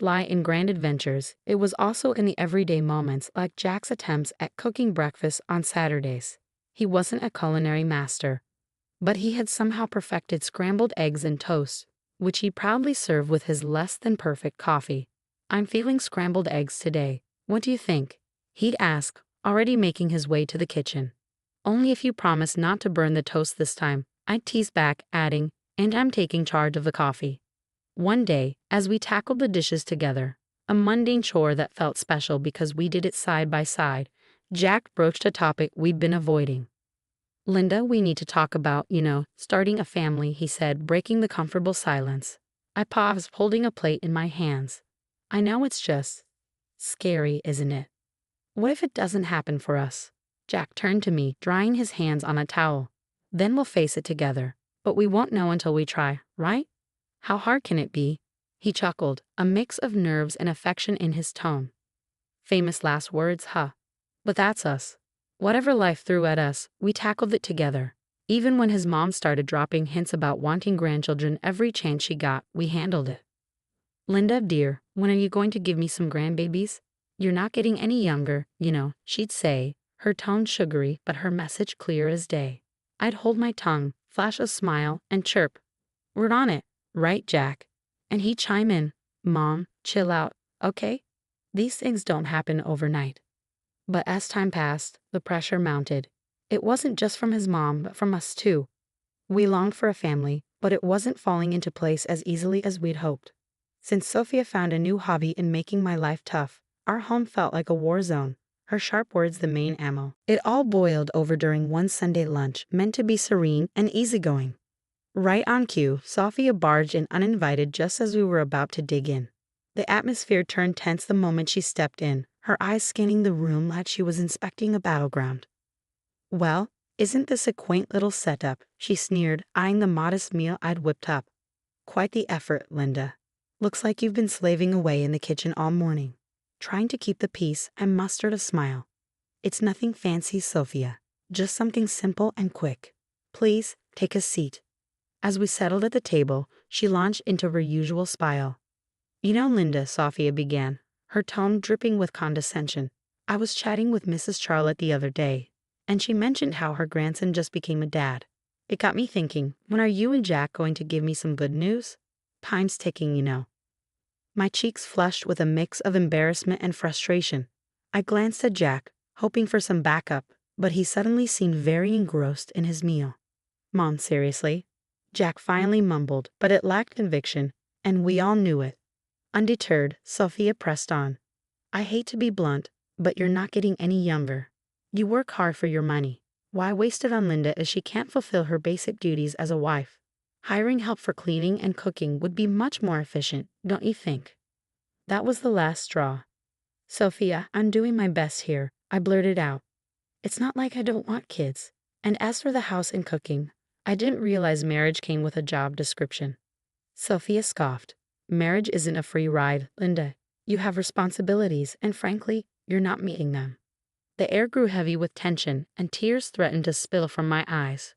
depth lie in grand adventures, it was also in the everyday moments like Jack's attempts at cooking breakfast on Saturdays. He wasn't a culinary master, but he had somehow perfected scrambled eggs and toast, which he proudly served with his less-than-perfect coffee. "I'm feeling scrambled eggs today. What do you think?" he'd ask, already making his way to the kitchen. "Only if you promise not to burn the toast this time," I'd tease back, adding, "and I'm taking charge of the coffee." One day, as we tackled the dishes together, a mundane chore that felt special because we did it side by side, Jack broached a topic we'd been avoiding. "Linda, we need to talk about, starting a family," he said, breaking the comfortable silence. I paused, holding a plate in my hands. "I know it's just scary, isn't it? What if it doesn't happen for us?" Jack turned to me, drying his hands on a towel. "Then we'll face it together. But we won't know until we try, right? How hard can it be?" He chuckled, a mix of nerves and affection in his tone. Famous last words, huh? But that's us. Whatever life threw at us, we tackled it together. Even when his mom started dropping hints about wanting grandchildren every chance she got, we handled it. "Linda, dear, when are you going to give me some grandbabies? You're not getting any younger, she'd say, her tone sugary but her message clear as day. I'd hold my tongue, flash a smile, and chirp, "We're on it, right, Jack?" And he'd chime in, "Mom, chill out, okay? These things don't happen overnight." But as time passed, the pressure mounted. It wasn't just from his mom, but from us too. We longed for a family, but it wasn't falling into place as easily as we'd hoped. Since Sophia found a new hobby in making my life tough, our home felt like a war zone, her sharp words the main ammo. It all boiled over during one Sunday lunch meant to be serene and easygoing. Right on cue, Sophia barged in uninvited just as we were about to dig in. The atmosphere turned tense the moment she stepped in, her eyes scanning the room like she was inspecting a battleground. "Well, isn't this a quaint little setup?" she sneered, eyeing the modest meal I'd whipped up. "Quite the effort, Linda. Looks like you've been slaving away in the kitchen all morning." Trying to keep the peace, I mustered a smile. "It's nothing fancy, Sophia. Just something simple and quick. Please, take a seat." As we settled at the table, she launched into her usual spiel. "Linda," Sophia began, her tone dripping with condescension, "I was chatting with Mrs. Charlotte the other day, and she mentioned how her grandson just became a dad. It got me thinking, when are you and Jack going to give me some good news? Time's ticking. My cheeks flushed with a mix of embarrassment and frustration. I glanced at Jack, hoping for some backup, but he suddenly seemed very engrossed in his meal. "Mom, seriously?" Jack finally mumbled, but it lacked conviction, and we all knew it. Undeterred, Sophia pressed on. "I hate to be blunt, but you're not getting any younger. You work hard for your money. Why waste it on Linda if she can't fulfill her basic duties as a wife? Hiring help for cleaning and cooking would be much more efficient, don't you think?" That was the last straw. "Sophia, I'm doing my best here," I blurted out. "It's not like I don't want kids. And as for the house and cooking, I didn't realize marriage came with a job description." Sophia scoffed. "Marriage isn't a free ride, Linda. You have responsibilities, and frankly, you're not meeting them." The air grew heavy with tension, and tears threatened to spill from my eyes.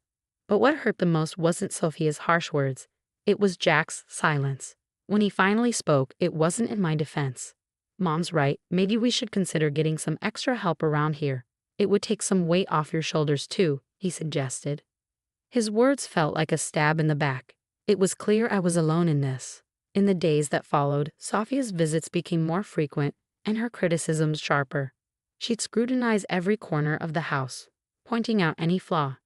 But what hurt the most wasn't Sophia's harsh words. It was Jack's silence. When he finally spoke, it wasn't in my defense. "Mom's right, maybe we should consider getting some extra help around here. It would take some weight off your shoulders too," he suggested. His words felt like a stab in the back. It was clear I was alone in this. In the days that followed, Sophia's visits became more frequent and her criticisms sharper. She'd scrutinize every corner of the house, pointing out any flaw.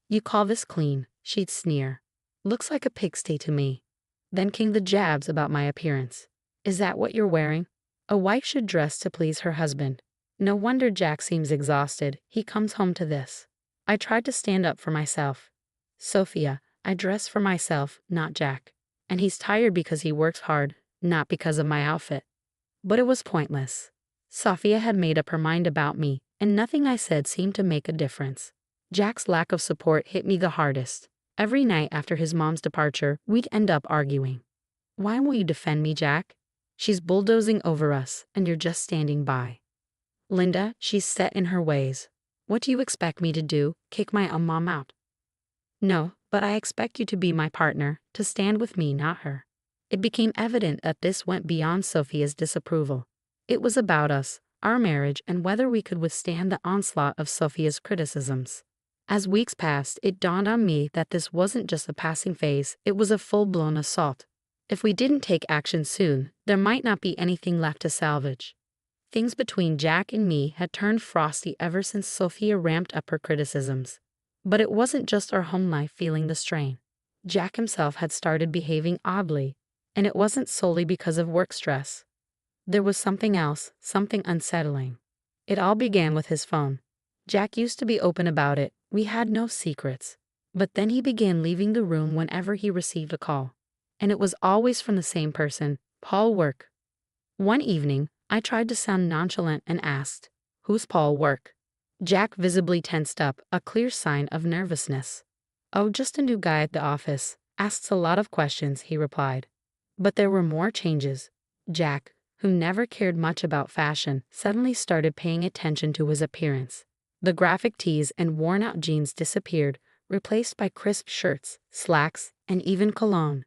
"You call this clean?" she'd sneer. "Looks like a pigsty to me." Then came the jabs about my appearance. "Is that what you're wearing? A wife should dress to please her husband. No wonder Jack seems exhausted. He comes home to this." I tried to stand up for myself. "Sophia, I dress for myself, not Jack. And he's tired because he works hard, not because of my outfit." But it was pointless. Sophia had made up her mind about me, and nothing I said seemed to make a difference. Jack's lack of support hit me the hardest. Every night after his mom's departure, we'd end up arguing. "Why won't you defend me, Jack? She's bulldozing over us, and you're just standing by." "Linda, she's set in her ways. What do you expect me to do, kick my own mom out?" "No, but I expect you to be my partner, to stand with me, not her." It became evident that this went beyond Sophia's disapproval. It was about us, our marriage, and whether we could withstand the onslaught of Sophia's criticisms. As weeks passed, it dawned on me that this wasn't just a passing phase, it was a full-blown assault. If we didn't take action soon, there might not be anything left to salvage. Things between Jack and me had turned frosty ever since Sophia ramped up her criticisms. But it wasn't just our home life feeling the strain. Jack himself had started behaving oddly, and it wasn't solely because of work stress. There was something else, something unsettling. It all began with his phone. Jack used to be open about it, we had no secrets. But then he began leaving the room whenever he received a call. And it was always from the same person, Paul Work. One evening, I tried to sound nonchalant and asked, "Who's Paul Work?" Jack visibly tensed up, a clear sign of nervousness. "Oh, just a new guy at the office. Asks a lot of questions," he replied. But there were more changes. Jack, who never cared much about fashion, suddenly started paying attention to his appearance. The graphic tees and worn-out jeans disappeared, replaced by crisp shirts, slacks, and even cologne.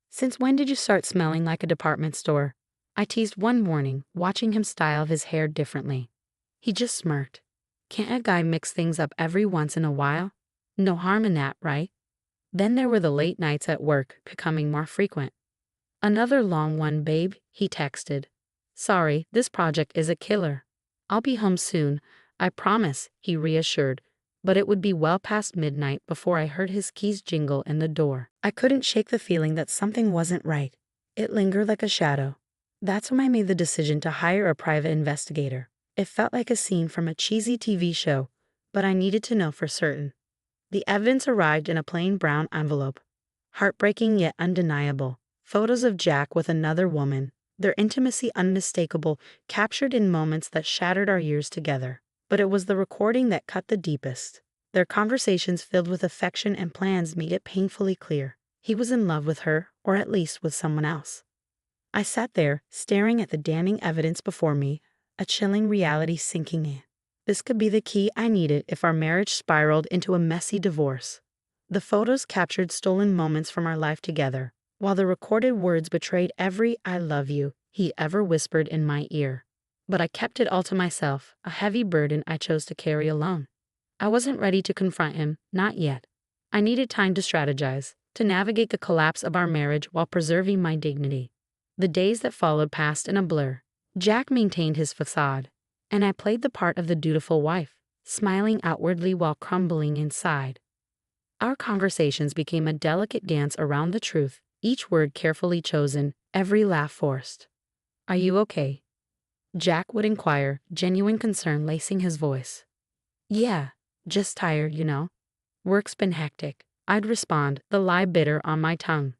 "Since when did you start smelling like a department store?" I teased one morning, watching him style his hair differently. He just smirked. "Can't a guy mix things up every once in a while? No harm in that, right?" Then there were the late nights at work, becoming more frequent. "Another long one, babe," he texted. "Sorry, this project is a killer. I'll be home soon, I promise," he reassured, but it would be well past midnight before I heard his keys jingle in the door. I couldn't shake the feeling that something wasn't right. It lingered like a shadow. That's when I made the decision to hire a private investigator. It felt like a scene from a cheesy TV show, but I needed to know for certain. The evidence arrived in a plain brown envelope. Heartbreaking yet undeniable. Photos of Jack with another woman, their intimacy unmistakable, captured in moments that shattered our years together. But it was the recording that cut the deepest. Their conversations filled with affection and plans made it painfully clear. He was in love with her, or at least with someone else. I sat there, staring at the damning evidence before me, a chilling reality sinking in. This could be the key I needed if our marriage spiraled into a messy divorce. The photos captured stolen moments from our life together, while the recorded words betrayed every "I love you" he ever whispered in my ear. But I kept it all to myself, a heavy burden I chose to carry alone. I wasn't ready to confront him, not yet. I needed time to strategize, to navigate the collapse of our marriage while preserving my dignity. The days that followed passed in a blur. Jack maintained his facade, and I played the part of the dutiful wife, smiling outwardly while crumbling inside. Our conversations became a delicate dance around the truth, each word carefully chosen, every laugh forced. "Are you okay?" Jack would inquire, genuine concern lacing his voice. "Yeah, just tired, you know. Work's been hectic," I'd respond, the lie bitter on my tongue.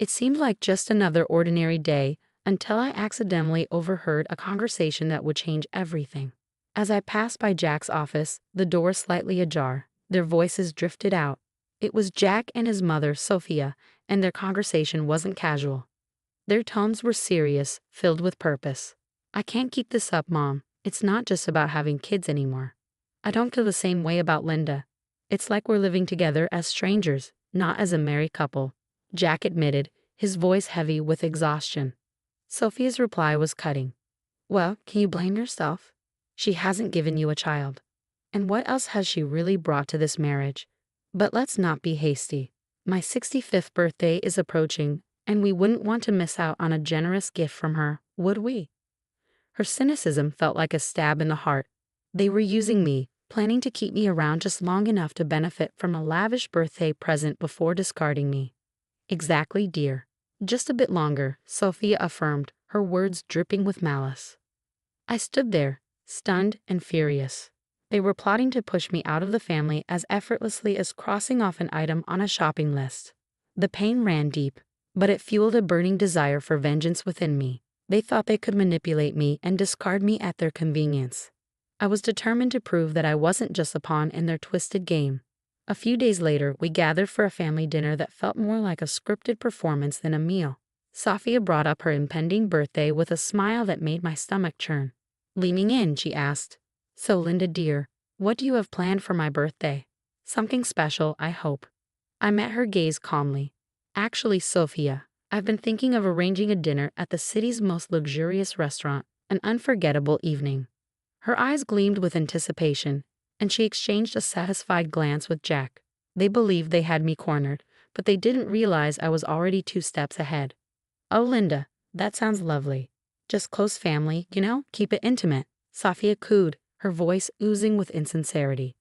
It seemed like just another ordinary day until I accidentally overheard a conversation that would change everything. As I passed by Jack's office, the door slightly ajar, their voices drifted out. It was Jack and his mother, Sophia, and their conversation wasn't casual. Their tones were serious, filled with purpose. "I can't keep this up, Mom. It's not just about having kids anymore. I don't feel the same way about Linda. It's like we're living together as strangers, not as a married couple," Jack admitted, his voice heavy with exhaustion. Sophia's reply was cutting. "Well, can you blame yourself? She hasn't given you a child. And what else has she really brought to this marriage? But let's not be hasty. My 65th birthday is approaching, and we wouldn't want to miss out on a generous gift from her, would we?" Her cynicism felt like a stab in the heart. They were using me, planning to keep me around just long enough to benefit from a lavish birthday present before discarding me. "Exactly, dear. Just a bit longer," Sophia affirmed, her words dripping with malice. I stood there, stunned and furious. They were plotting to push me out of the family as effortlessly as crossing off an item on a shopping list. The pain ran deep, but it fueled a burning desire for vengeance within me. They thought they could manipulate me and discard me at their convenience. I was determined to prove that I wasn't just a pawn in their twisted game. A few days later, we gathered for a family dinner that felt more like a scripted performance than a meal. Sophia brought up her impending birthday with a smile that made my stomach churn. Leaning in, she asked, "So, Linda dear, what do you have planned for my birthday? Something special, I hope." I met her gaze calmly. "Actually, Sophia, I've been thinking of arranging a dinner at the city's most luxurious restaurant, an unforgettable evening. Her eyes gleamed with anticipation, and she exchanged a satisfied glance with Jack. They believed they had me cornered, but they didn't realize I was already 2 steps ahead. Oh, Linda, that sounds lovely. Just close family, keep it intimate, Sophia cooed, her voice oozing with insincerity.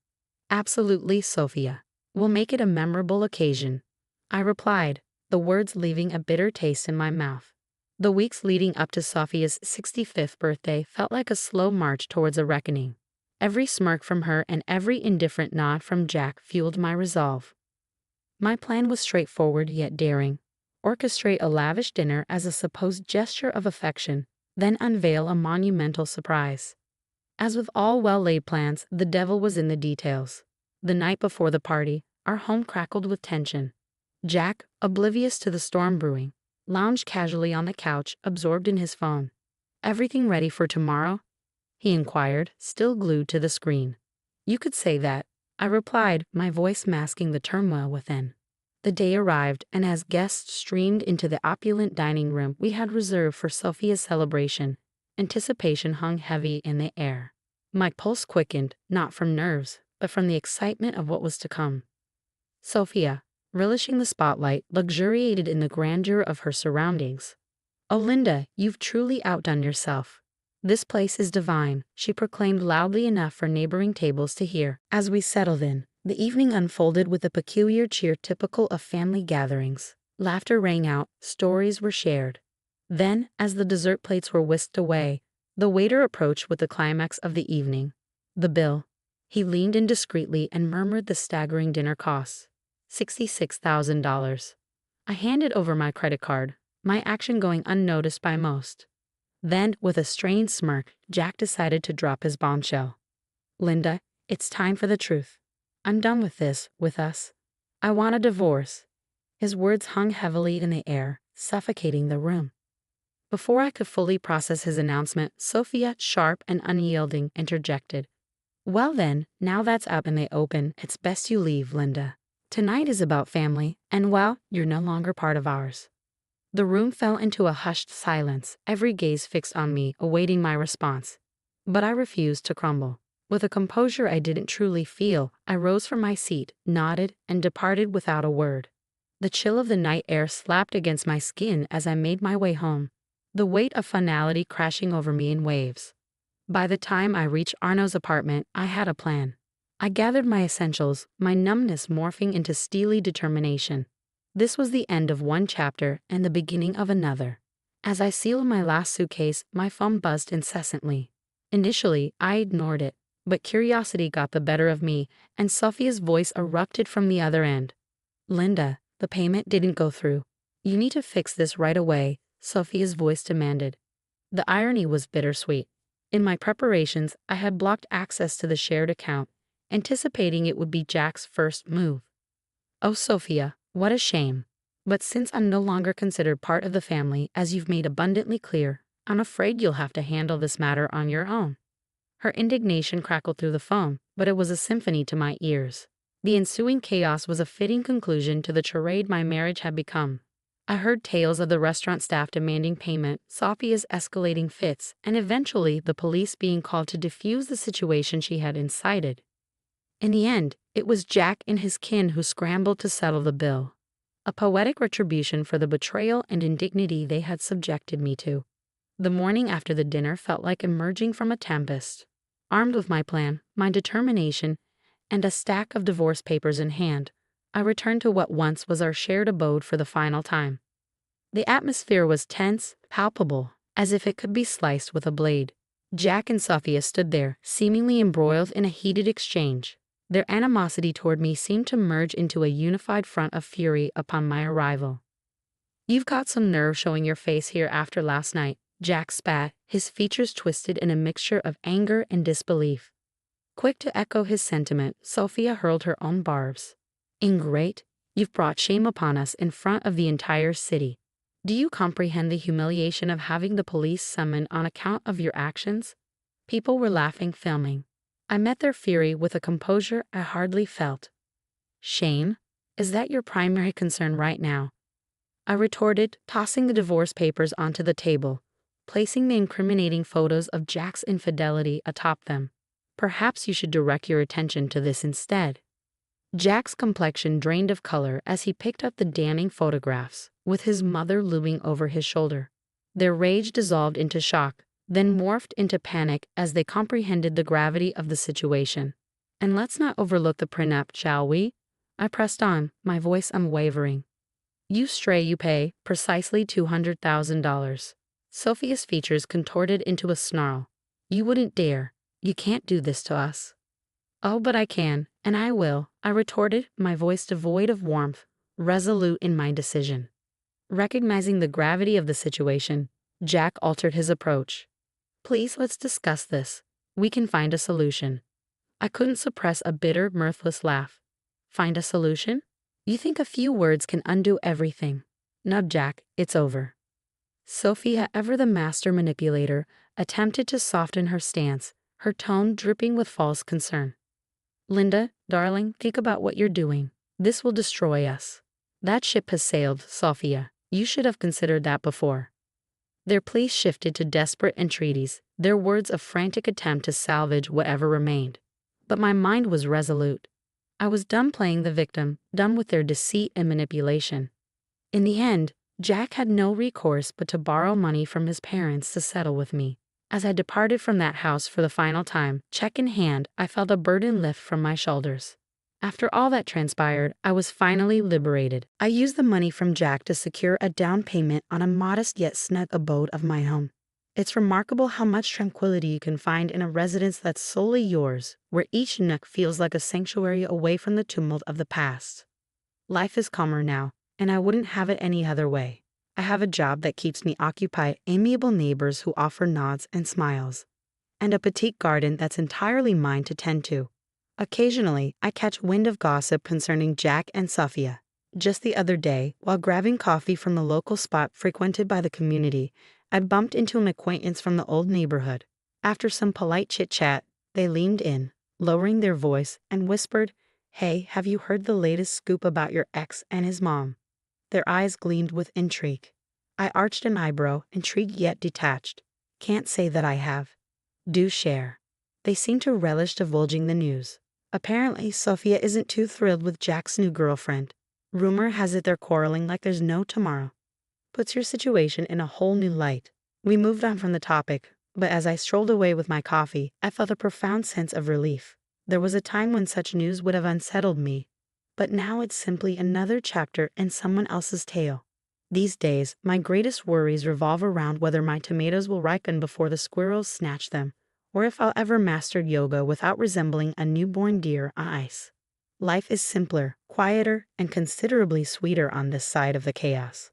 Absolutely, Sophia. We'll make it a memorable occasion, I replied, the words leaving a bitter taste in my mouth. The weeks leading up to Sophia's 65th birthday felt like a slow march towards a reckoning. Every smirk from her and every indifferent nod from Jack fueled my resolve. My plan was straightforward yet daring. Orchestrate a lavish dinner as a supposed gesture of affection, then unveil a monumental surprise. As with all well-laid plans, the devil was in the details. The night before the party, our home crackled with tension. Jack, oblivious to the storm brewing, lounged casually on the couch, absorbed in his phone. "Everything ready for tomorrow?" he inquired, still glued to the screen. "You could say that," I replied, my voice masking the turmoil within. The day arrived, and as guests streamed into the opulent dining room we had reserved for Sophia's celebration, anticipation hung heavy in the air. My pulse quickened, not from nerves, but from the excitement of what was to come. Sophia, relishing the spotlight, luxuriated in the grandeur of her surroundings. "Oh, Linda, you've truly outdone yourself. This place is divine," she proclaimed loudly enough for neighboring tables to hear. As we settled in, the evening unfolded with a peculiar cheer typical of family gatherings. Laughter rang out, stories were shared. Then, as the dessert plates were whisked away, the waiter approached with the climax of the evening. The bill. He leaned in discreetly and murmured the staggering dinner costs. $66,000. I handed over my credit card, my action going unnoticed by most. Then, with a strained smirk, Jack decided to drop his bombshell. "Linda, it's time for the truth. I'm done with this, with us. I want a divorce." His words hung heavily in the air, suffocating the room. Before I could fully process his announcement, Sophia, sharp and unyielding, interjected. "Well then, now that's out in the open, it's best you leave, Linda. Tonight is about family, and well, you're no longer part of ours." The room fell into a hushed silence, every gaze fixed on me, awaiting my response. But I refused to crumble. With a composure I didn't truly feel, I rose from my seat, nodded, and departed without a word. The chill of the night air slapped against my skin as I made my way home, the weight of finality crashing over me in waves. By the time I reached Arno's apartment, I had a plan. I gathered my essentials, my numbness morphing into steely determination. This was the end of one chapter and the beginning of another. As I sealed my last suitcase, my phone buzzed incessantly. Initially, I ignored it, but curiosity got the better of me, and Sophia's voice erupted from the other end. "Linda, the payment didn't go through. You need to fix this right away," Sophia's voice demanded. The irony was bittersweet. In my preparations, I had blocked access to the shared account, anticipating it would be Jack's first move. "Oh, Sophia, what a shame. But since I'm no longer considered part of the family, as you've made abundantly clear, I'm afraid you'll have to handle this matter on your own." Her indignation crackled through the phone, but it was a symphony to my ears. The ensuing chaos was a fitting conclusion to the charade my marriage had become. I heard tales of the restaurant staff demanding payment, Sophia's escalating fits, and eventually the police being called to defuse the situation she had incited. In the end, it was Jack and his kin who scrambled to settle the bill. A poetic retribution for the betrayal and indignity they had subjected me to. The morning after the dinner felt like emerging from a tempest. Armed with my plan, my determination, and a stack of divorce papers in hand, I returned to what once was our shared abode for the final time. The atmosphere was tense, palpable, as if it could be sliced with a blade. Jack and Sophia stood there, seemingly embroiled in a heated exchange. Their animosity toward me seemed to merge into a unified front of fury upon my arrival. "You've got some nerve showing your face here after last night," Jack spat, his features twisted in a mixture of anger and disbelief. Quick to echo his sentiment, Sophia hurled her own barbs. "Ingrate, you've brought shame upon us in front of the entire city. Do you comprehend the humiliation of having the police summoned on account of your actions?" People were laughing, filming. I met their fury with a composure I hardly felt. "Shame? Is that your primary concern right now?" I retorted, tossing the divorce papers onto the table, placing the incriminating photos of Jack's infidelity atop them. Perhaps you should direct your attention to this instead. Jack's complexion drained of color as he picked up the damning photographs, with his mother looming over his shoulder. Their rage dissolved into shock, then morphed into panic as they comprehended the gravity of the situation. And let's not overlook the prenup, shall we? I pressed on, my voice unwavering. You stray, you pay, precisely $200,000. Sophia's features contorted into a snarl. You wouldn't dare. You can't do this to us. Oh, but I can, and I will, I retorted, my voice devoid of warmth, resolute in my decision. Recognizing the gravity of the situation, Jack altered his approach. Please, let's discuss this. We can find a solution. I couldn't suppress a bitter, mirthless laugh. Find a solution? You think a few words can undo everything? No, Jack, it's over. Sophia, ever the master manipulator, attempted to soften her stance, her tone dripping with false concern. Linda, darling, think about what you're doing. This will destroy us. That ship has sailed, Sophia. You should have considered that before. Their pleas shifted to desperate entreaties, their words a frantic attempt to salvage whatever remained. But my mind was resolute. I was done playing the victim, done with their deceit and manipulation. In the end, Jack had no recourse but to borrow money from his parents to settle with me. As I departed from that house for the final time, check in hand, I felt a burden lift from my shoulders. After all that transpired, I was finally liberated. I used the money from Jack to secure a down payment on a modest yet snug abode of my own. It's remarkable how much tranquility you can find in a residence that's solely yours, where each nook feels like a sanctuary away from the tumult of the past. Life is calmer now, and I wouldn't have it any other way. I have a job that keeps me occupied, amiable neighbors who offer nods and smiles, and a petite garden that's entirely mine to tend to. Occasionally, I catch wind of gossip concerning Jack and Sophia. Just the other day, while grabbing coffee from the local spot frequented by the community, I bumped into an acquaintance from the old neighborhood. After some polite chit-chat, they leaned in, lowering their voice, and whispered, "Hey, have you heard the latest scoop about your ex and his mom?" Their eyes gleamed with intrigue. I arched an eyebrow, intrigued yet detached. Can't say that I have. Do share. They seemed to relish divulging the news. Apparently, Sophia isn't too thrilled with Jack's new girlfriend. Rumor has it they're quarreling like there's no tomorrow. Puts your situation in a whole new light. We moved on from the topic, but as I strolled away with my coffee, I felt a profound sense of relief. There was a time when such news would have unsettled me, but now it's simply another chapter in someone else's tale. These days, my greatest worries revolve around whether my tomatoes will ripen before the squirrels snatch them, or if I'll ever master yoga without resembling a newborn deer on ice. Life is simpler, quieter, and considerably sweeter on this side of the chaos.